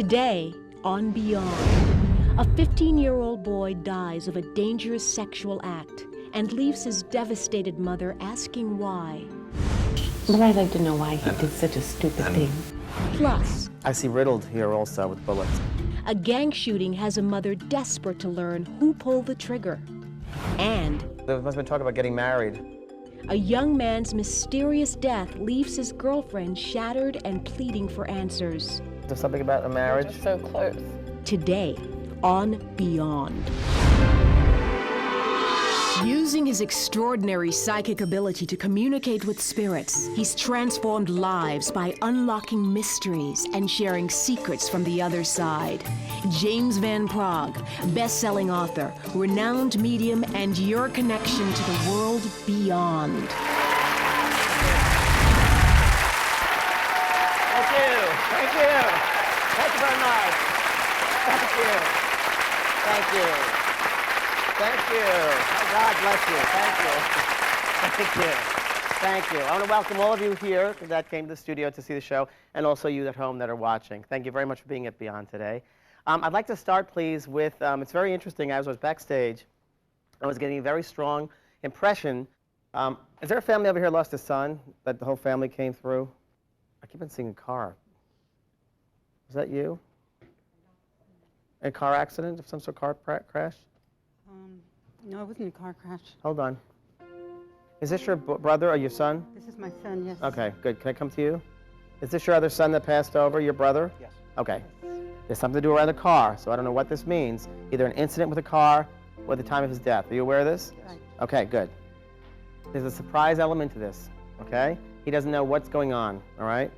Today on Beyond, a 15-year-old boy dies of a dangerous sexual act and leaves his devastated mother asking why. But I'd like to know why he did such a stupid thing. Plus, I see riddled here also with bullets. a gang shooting has a mother desperate to learn who pulled the trigger. And There must have been talk about getting married. a young man's mysterious death leaves his girlfriend shattered and pleading for answers. There's something about a marriage. So close. Today on Beyond. Using his extraordinary psychic ability to communicate with spirits, he's transformed lives by unlocking mysteries and sharing secrets from the other side. James Van Praagh, best-selling author, renowned medium, and your connection to the world beyond. Thank you. Thank you. Thank you very much. Thank you. Thank you. Thank you. Oh, God bless you. Thank you. Thank you. Thank you. I want to welcome all of you here that came to the studio to see the show, and also you at home that are watching. Thank you very much for being at Beyond today. I'd like to start, please, with, it's very interesting. As I was backstage, I was getting a very strong impression. Is there a family over here lost a son, that the whole family came through? I keep on seeing a car. Is that you? A car accident of some sort, car crash? No, it wasn't a car crash. Hold on. Is this your brother or your son? This is my son, yes. Okay, good. Can I come to you? Is this your other son that passed over, your brother? Yes. Okay. There's something to do around the car, so I don't know what this means. Either an incident with a car or the time of his death. Are you aware of this? Right. Okay, good. There's a surprise element to this, okay? He doesn't know what's going on, all right?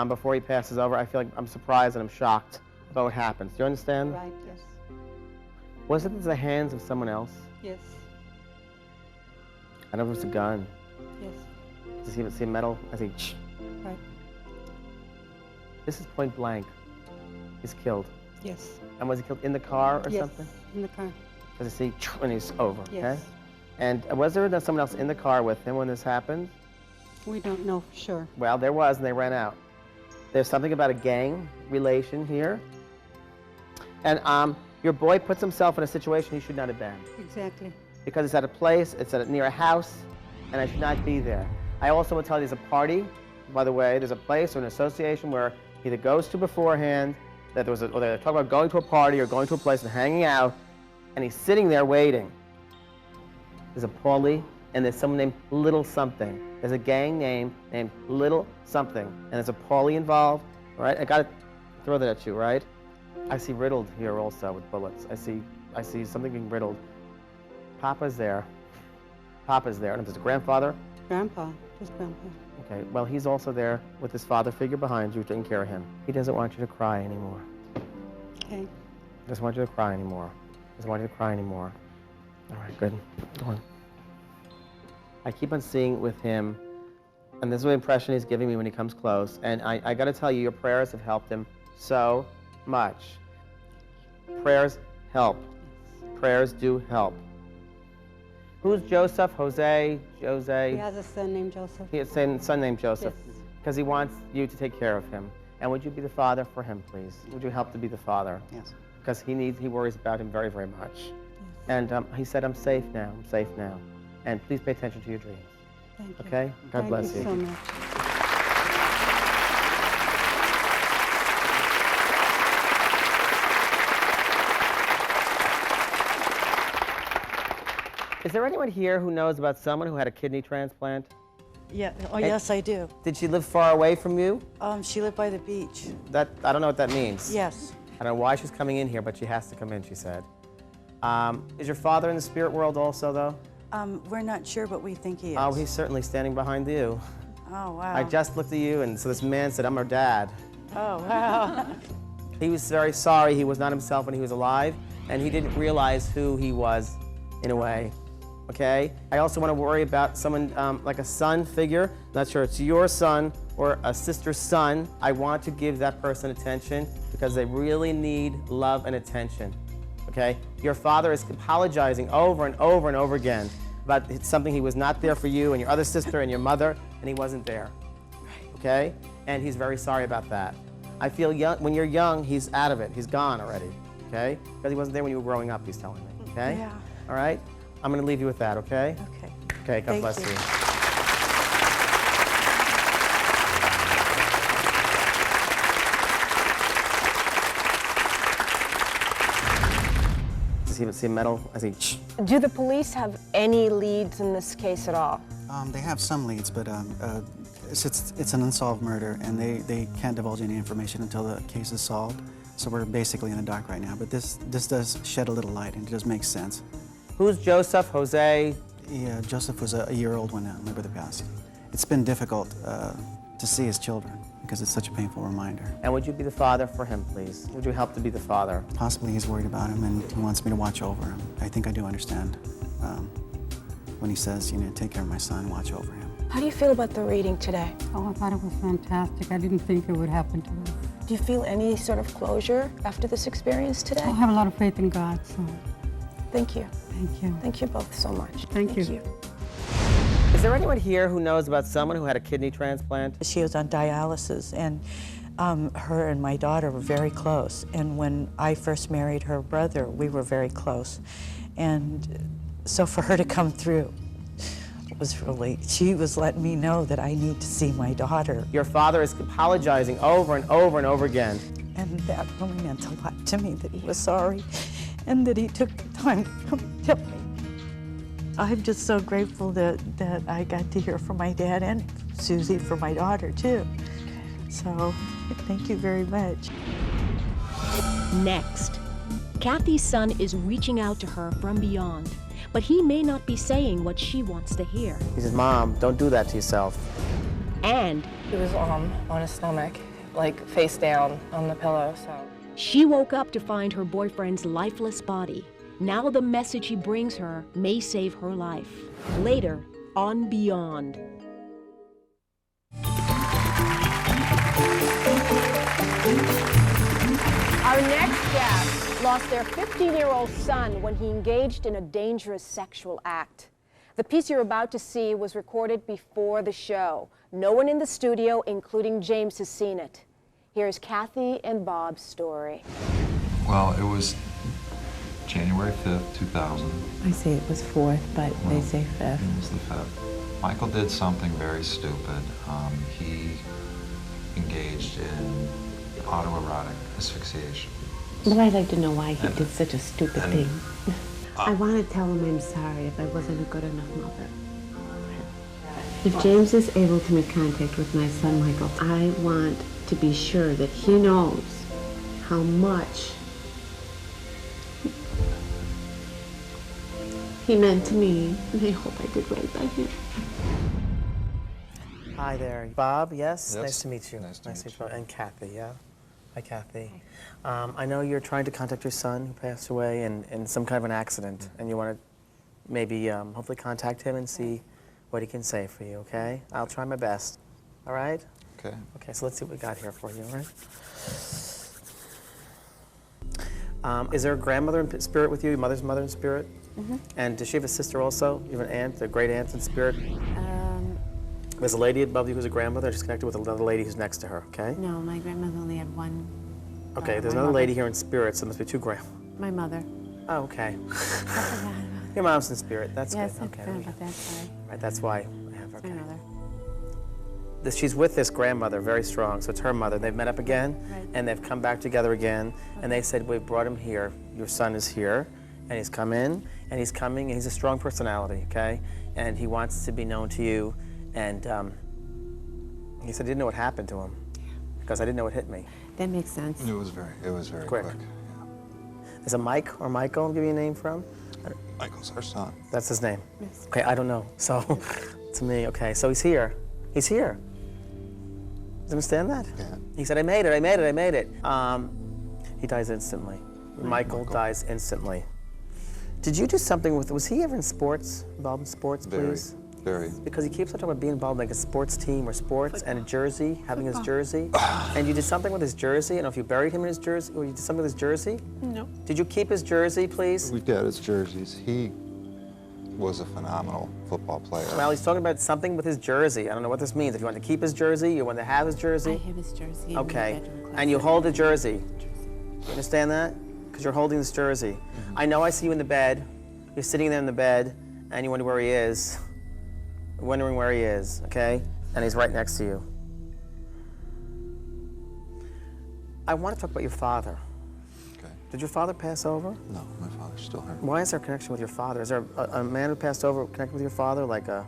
Before he passes over, I feel like I'm surprised and I'm shocked about what happens. Do you understand? Right, yes. Was it in the hands of someone else? Yes. I don't know if it was a gun. Yes. Does he see metal? I think. Right. This is point blank. He's killed. Yes. And was he killed in the car or Yes. something? In the car. Does he see and he's over? Yes. Okay. And was there someone else in the car with him when this happened? We don't know for sure. Well, there was, and they ran out. There's something about a gang relation here. And your boy puts himself in a situation he should not have been. Exactly. Because it's at a place, it's near a house, and I should not be there. I also will tell you there's a party, by the way, there's a place or an association where he either goes to beforehand, or they're talking about going to a party or going to a place and hanging out, and he's sitting there waiting. There's a Paulie, and there's someone named Little Something. There's a gang name named Little Something, and there's a Paulie involved, all right? I gotta throw that at you, right? I see riddled here also with bullets. I see something being riddled. Papa's there. Papa's there. And there's a grandfather. Grandpa. Just Grandpa. Okay, well, he's also there with his father figure behind you, taking care of him. He doesn't want you to cry anymore. Okay. He doesn't want you to cry anymore. He doesn't want you to cry anymore. All right, good. Go on. I keep on seeing with him, and this is the impression he's giving me when he comes close, and I gotta tell you, your prayers have helped him so much. Prayers help. Prayers do help. Who's Joseph? Jose? He has a son named Joseph. He has a son named Joseph. Yes. Because he wants you to take care of him. And would you be the father for him, please? Would you help to be the father? Yes. Because he worries about him very, very much. And he said, I'm safe now. I'm safe now. And please pay attention to your dreams. Thank you. Okay? God bless you. Thank you so much. Is there anyone here who knows about someone who had a kidney transplant? Yeah. Oh, yes, I do. Did she live far away from you? She lived by the beach. I don't know what that means. Yes. I don't know why she's coming in here, but she has to come in, she said. Is your father in the spirit world also, though? We're not sure, but we think he is. Oh, he's certainly standing behind you. Oh, wow. I just looked at you, and so this man said, I'm her dad. Oh, wow. He was very sorry he was not himself when he was alive, and he didn't realize who he was, in a way. Okay? I also want to worry about someone like a son figure. Not sure it's your son or a sister's son. I want to give that person attention because they really need love and attention. Okay? Your father is apologizing over and over and over again about something he was not there for you and your other sister and your mother, and he wasn't there. Okay? And he's very sorry about that. I feel young. When you're young, he's out of it. He's gone already, okay? Because he wasn't there when you were growing up, he's telling me, okay? Yeah. All right? I'm going to leave you with that, okay? Okay. Okay, God Thank bless you. you. See metal? I see. Do the police have any leads in this case at all? They have some leads, but it's an unsolved murder, and they can't divulge any information until the case is solved. So we're basically in the dark right now. But this does shed a little light, and it does make sense. Who's Joseph? Jose? Yeah, Joseph was a year old when my brother passed. It's been difficult to see his children because it's such a painful reminder. And would you be the father for him, please? Would you help to be the father? Possibly he's worried about him, and he wants me to watch over him. I think I do understand when he says, you know, take care of my son, watch over him. How do you feel about the reading today? Oh, I thought it was fantastic. I didn't think it would happen to us. Do you feel any sort of closure after this experience today? I have a lot of faith in God, so Thank you. thank you. Thank you both so much. Thank you. Is there anyone here who knows about someone who had a kidney transplant? She was on dialysis, and her and my daughter were very close. And when I first married her brother, we were very close. And so for her to come through was really, she was letting me know that I need to see my daughter. Your father is apologizing over and over and over again. And that really meant a lot to me, that he was sorry and that he took the time to come tell me. I'm just so grateful that I got to hear from my dad and Susie for my daughter, too. So, thank you very much. Next, Kathy's son is reaching out to her from beyond, but he may not be saying what she wants to hear. He says, Mom, don't do that to yourself. And He was on his stomach, like face down on the pillow, so. she woke up to find her boyfriend's lifeless body. Now the message he brings her may save her life. Later, on Beyond. Our next guest lost their 15-year-old son when he engaged in a dangerous sexual act. The piece you're about to see was recorded before the show. No one in the studio, including James, has seen it. Here's Kathy and Bob's story. Well, it was January 5th, 2000. I say it was 4th, but they say 5th. It was the 5th. Michael did something very stupid. He engaged in autoerotic asphyxiation. But I'd like to know why he did such a stupid and- thing. I want to tell him I'm sorry if I wasn't a good enough mother. If James is able to make contact with my son, Michael, I want to be sure that he knows how much he meant to me, and I hope I did right by him. Hi there. Bob, yes? Yes. Nice to meet you. Nice to meet you. And Kathy, yeah? Hi, Kathy. I know you're trying to contact your son who passed away in some kind of an accident, and you want to maybe hopefully contact him and see what he can say for you, okay? I'll try my best. All right? Okay. Okay, so let's see what we got here for you, all right? Is there a grandmother in spirit with you, your mother's mother in spirit? Mm-hmm. And does she have a sister also? You have an aunt, a great aunt in spirit? There's a lady above you who's a grandmother. Just connected with another lady who's next to her, okay? No, my grandmother only had one. Okay, there's my another mother. lady here in spirit, so there must be two grand. My mother. Oh, okay. I forgot about Your mom's in spirit. That's Yes, good. I Okay. forgot about that. Sorry. Right, that's why I have her. My Okay. mother. She's with this grandmother, very strong, so it's her mother. They've met up again, Right. and they've come back together again, and they said, we brought him here. Your son is here, and he's come in, and he's coming, and he's a strong personality, okay? And he wants to be known to you, and he said he didn't know what happened to him, because I didn't know it hit me. That makes sense. It was very Quick. quick. Is it Mike or Michael? I'll give you a name from? Michael's our son. That's his name? Yes. Okay, I don't know. So, to me, okay, so he's here. He's here. Do you understand that? Yeah. He said, I made it, I made it, I made it. He dies instantly. Michael dies instantly. Did you do something with, was he ever in sports? Involved in sports, please? Very. Because he keeps on talking about being involved in like a sports team or sports and a jersey, having his jersey. And you did something with his jersey. I don't know if you buried him in his jersey or you did something with his jersey. No. Did you keep his jersey, please? We did his jerseys. He was a phenomenal football player. Well, he's talking about something with his jersey. I don't know what this means. If you want to keep his jersey, you want to have his jersey. I have his jersey. Okay. And you hold the jersey. You understand that? Because you're holding this jersey. I know I see you in the bed. You're sitting there in the bed, and you wonder where he is. Wondering where he is, okay? And he's right next to you. I want to talk about your father. Okay. Did your father pass over? No, my father's still here. Why is there a connection with your father? Is there a man who passed over connected with your father, like a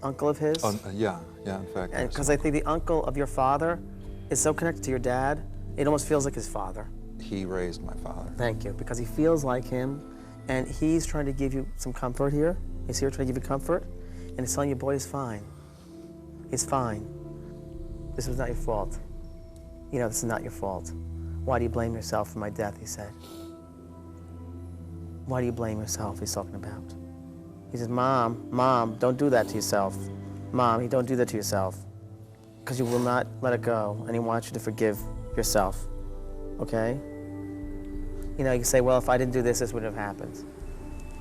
uncle of his? Yeah, in fact. Because I think the uncle of your father is so connected to your dad, it almost feels like his father. He raised my father. Thank you, because he feels like him, and he's trying to give you some comfort here. He's here trying to give you comfort, and he's telling you, boy, he's fine. He's fine. This was not your fault. You know, this is not your fault. Why do you blame yourself for my death, he said. Why do you blame yourself, he's talking about. He says, Mom, don't do that to yourself. Mom, you don't do that to yourself. Because you will not let it go, and he wants you to forgive yourself, okay? You know, you can say, well, if I didn't do this, this wouldn't have happened.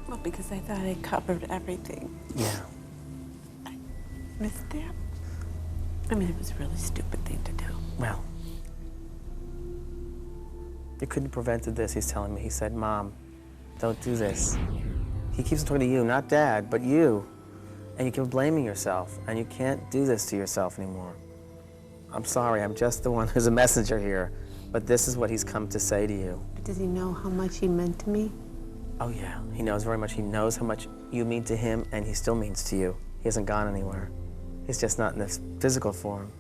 Well, because I thought I covered everything. Yeah. I missed that. I mean, it was a really stupid thing to do. Well, you couldn't have prevented this, he's telling me. He said, Mom, don't do this. He keeps talking to you, not Dad, but you. And you keep blaming yourself, and you can't do this to yourself anymore. I'm sorry, I'm just the one who's a messenger here, but this is what he's come to say to you. But does he know how much he meant to me? Oh yeah, he knows very much. He knows how much you mean to him, and he still means to you. He hasn't gone anywhere. He's just not in this physical form.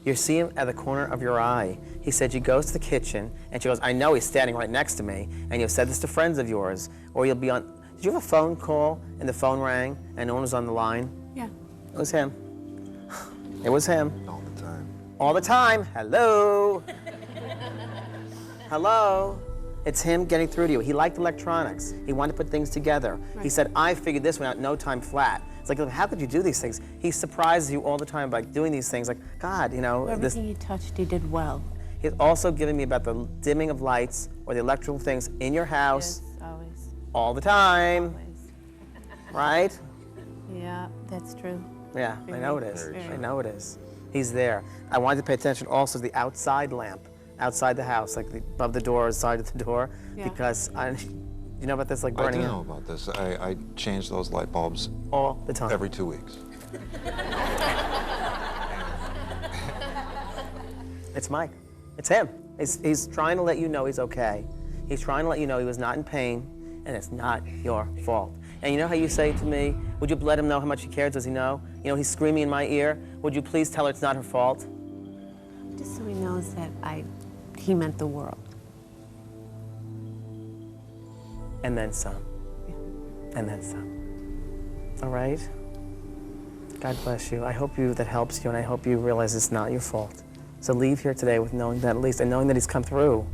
You see him at the corner of your eye. He said she goes to the kitchen, and she goes, I know he's standing right next to me, and you've said this to friends of yours, or you'll be on, did you have a phone call, and the phone rang, and no one was on the line? Yeah. It was him. It was him. All the time. All the time. Hello. Hello. It's him getting through to you. He liked electronics. He wanted to put things together. Right. He said, I figured this one out in no time flat. It's like, how could you do these things? He surprises you all the time by doing these things. Like, God, you know. Everything he touched, he did well. He's also giving me about the dimming of lights or the electrical things in your house. Yes, always. All the time. Always. Right? Yeah, that's true. Yeah, I know it is. Very I know it is. He's there. I wanted to pay attention also to the outside lamp, outside the house, like above the door, side of the door, because you know about this, like burning I do know about this. I change those light bulbs all the time. Every 2 weeks. It's Mike. It's him. He's trying to let you know he's okay. He's trying to let you know he was not in pain, and it's not your fault. And you know how you say to me, would you let him know how much he cares? Does he know? You know, he's screaming in my ear. Would you please tell her it's not her fault? Just so he knows that he meant the world. And then some. Yeah. And then some. All right? God bless you. I hope that helps you, and I hope you realize it's not your fault. So leave here today with knowing that at least, and knowing that he's come through.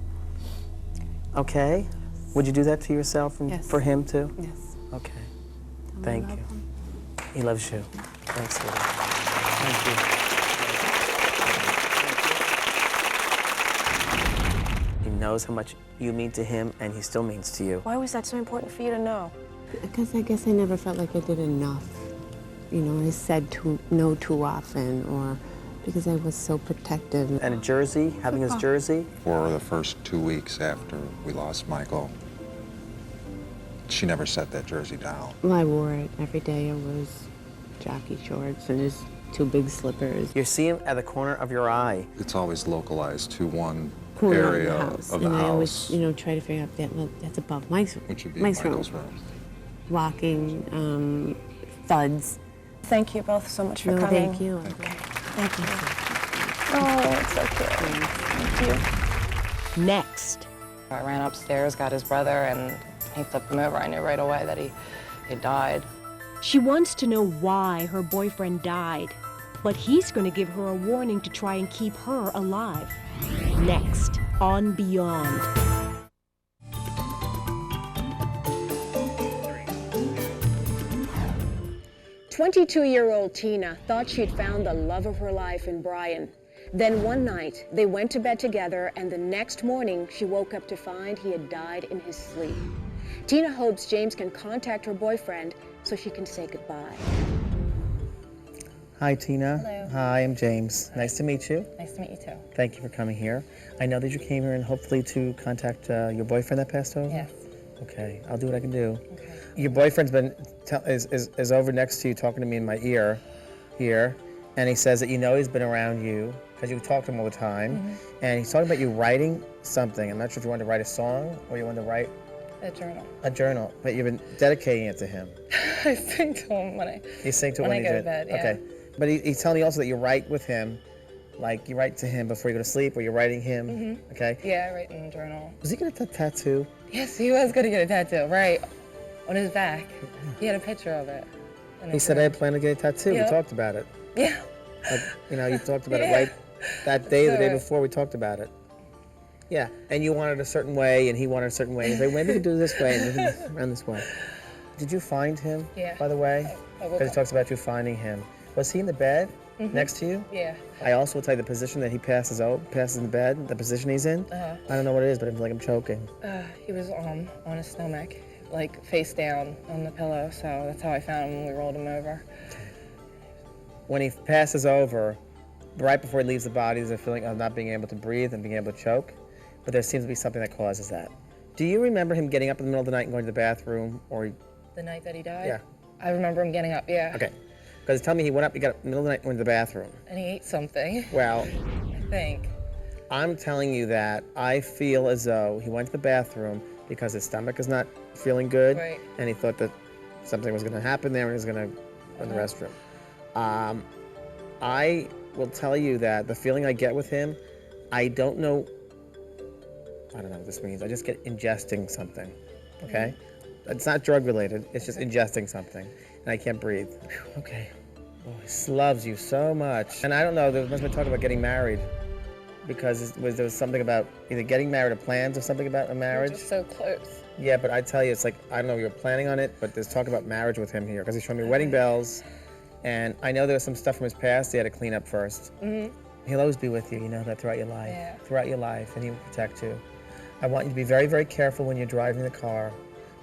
Okay? Yes. Would you do that to yourself and for him too? Yes. Okay. Thank you. He loves you. Thanks, sweetie. Thank you. He knows how much you mean to him, and he still means to you. Why was that so important for you to know? Because I guess I never felt like I did enough. You know, I said no too often, or because I was so protective. And a jersey, having his jersey? For the first 2 weeks after we lost Michael, she never set that jersey down. Well, I wore it every day. It was jockey shorts and his 2 big slippers. You see him at the corner of your eye. It's always localized to one corner area of the house. of the and house. I always, you know, try to figure out that's above Mike's room. Which would be Mike's Michael's room. Walking, thuds. Thank you both so much for No, coming. thank you. Thank you. Oh, it's so cute. Thank you. Next. I ran upstairs, got his brother, and he flipped him over. I knew right away that he died. She wants to know why her boyfriend died, but he's going to give her a warning to try and keep her alive. Next on Beyond. "22-year-old Tina thought she'd found the love of her life in Brian. Then one night, they went to bed together, and the next morning, she woke up to find he had died in his sleep. Tina hopes James can contact her boyfriend so she can say goodbye. Hi, Tina. Hello. Hi, I'm James. Nice to meet you. Nice to meet you too. Thank you for coming here. I know that you came here and hopefully to contact your boyfriend that passed over? Yes. Okay, I'll do what I can do. Okay. Your boyfriend's been is over next to you talking to me in my ear here, and he says that you know he's been around you because you talk to him all the time, and he's talking about you writing something. I'm not sure if you wanted to write a song or you wanted to write A journal. a journal, but you've been dedicating it to him. I sing to him when I You sing to him when I when go you to bed. Yeah. Okay, but he's telling me also that you write with him, like you write to him before you go to sleep, or you're writing him. Okay. Yeah, I write in the journal. Was he gonna get a tattoo? Yes, he was gonna get a tattoo, right? On his back. He had a picture of it. in He his said I room. had planned to get a tattoo. Yeah. We talked about it. Yeah. Like, you know, you talked about it Yeah. right that day, the day So- before we talked about it. Yeah, and you wanted a certain way, and he wanted a certain way. He said, maybe we could do it this way, and around this way. Did you find him, Yeah. by the way? I woke Because he up. talks about you finding him. Was he in the bed next to you? Yeah. I also will tell you the position that he passes in the bed, the position he's in. Uh-huh. I don't know what it is, but I feel like I'm choking. He was on his stomach, like face down on the pillow, so that's how I found him when we rolled him over. When he passes over, right before he leaves the body, there's a feeling of not being able to breathe and being able to choke, but there seems to be something that causes that. Do you remember him getting up in the middle of the night and going to the bathroom, or? The night that he died? Yeah. I remember him getting up, yeah. Okay. Because tell me he went up, he got up in the middle of the night and went to the bathroom. And he ate something, Well, I think. I'm telling you that I feel as though he went to the bathroom because his stomach is not feeling good, Right. and he thought that something was going to happen there and he was going to go in the restroom. I will tell you that the feeling I get with him, I don't know what this means. I just get ingesting something, okay? It's not drug related, it's just ingesting something, and I can't breathe. Whew, okay. Oh, he loves you so much. And I don't know, there must have been talk about getting married, because there was something about either getting married or plans or something about a We're marriage. just so close. Yeah, but I tell you, it's like, I don't know if you're planning on it, but there's talk about marriage with him here, because he's showing me wedding bells, and I know there was some stuff from his past he had to clean up first. He'll always be with you, you know that, throughout your life. Yeah. Throughout your life, and he will protect you. I want you to be very, very careful when you're driving the car,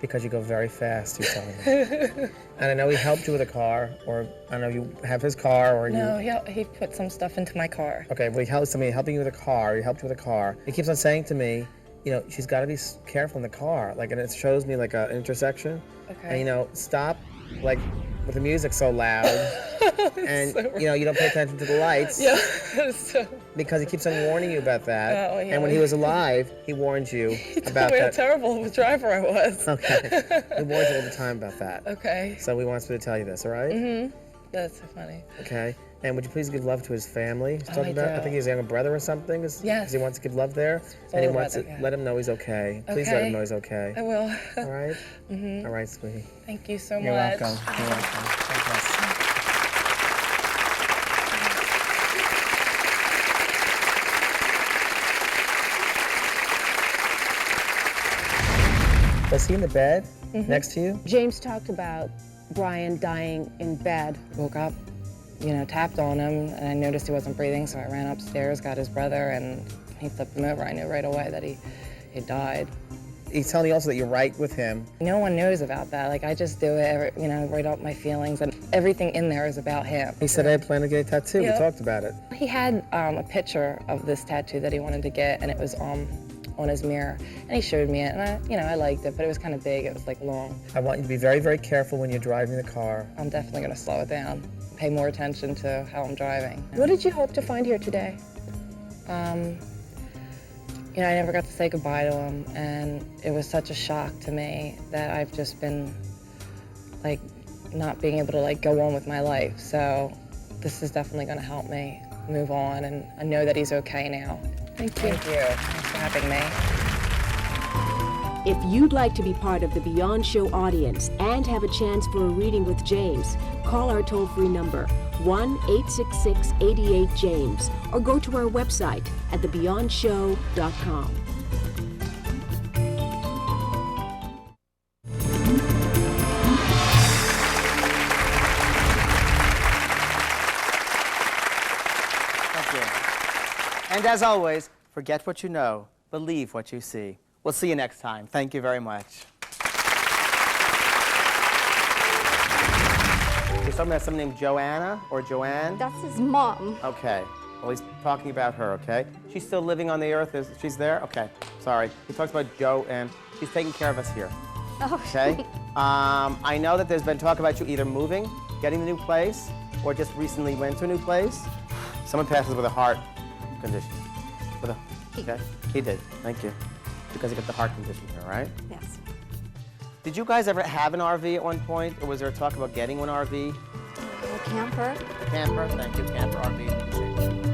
because you go very fast, he's telling me. And I know he helped you with a car, or I don't know, you have his car, or No, you... he put some stuff into my car. Okay, well, he helps somebody helping you with a car, he helped you with a car. He keeps on saying to me, you know, she's got to be careful in the car, like, and it shows me like an intersection. Okay. And, you know, stop, like, with the music so loud, and, you know, you don't pay attention to the lights. Yeah, so Because he keeps on warning you about that. Oh, yeah. And when he was alive, he warned you about how that. terrible of a driver I was. Okay. He warns you all the time about that. Okay. So we want me to tell you this, all right? That's so funny. Okay. And would you please give love to his family? He's talking I about, I do. think he's a younger brother or something. Yes. Because he wants to give love there. And he older wants brother, to yeah. let him know he's okay. Please let Okay. him know he's okay. I will. All right? All right, sweetie. Thank you so You're much. welcome. You're welcome. God bless. Was he in the bed next to you? James talked about Brian dying in bed. Woke up, you know, tapped on him, and I noticed he wasn't breathing, so I ran upstairs, got his brother, and he flipped him over. I knew right away that he died. He's telling me also that you write with him. No one knows about that. Like, I just do it, you know, write up my feelings, and everything in there is about him. He said I had planned to get a tattoo. Yeah. We talked about it. He had a picture of this tattoo that he wanted to get, and it was on his mirror, and he showed me it, and I liked it, but it was kind of big. It was like long. I want you to be very, very careful when you're driving the car. I'm definitely going to slow it down, pay more attention to how I'm driving. What did you hope to find here today? You know, I never got to say goodbye to him, and it was such a shock to me that I've just been, like, not being able to, like, go on with my life. So this is definitely going to help me move on, and I know that he's okay now. Thank you. Thank you. Thanks for having me. If you'd like to be part of the Beyond Show audience and have a chance for a reading with James, call our toll-free number, 1-866-88-JAMES, or go to our website at thebeyondshow.com. Thank you. And as always, forget what you know, believe what you see. We'll see you next time. Thank you very much. He's talking about someone named Joanna or Joanne? That's his mom. Okay. Well, he's talking about her, okay? She's still living on the earth? She's there? Okay. Sorry. He talks about Joanne. She's taking care of us here. Okay? I know that there's been talk about you either moving, getting a new place, or just recently went to a new place. Someone passes with a heart condition. Okay? He did. Thank you. Because he got the heart condition here, right? Yes. Did you guys ever have an RV at one point, or was there talk about getting an RV? A camper. Camper, thank you, camper, RV.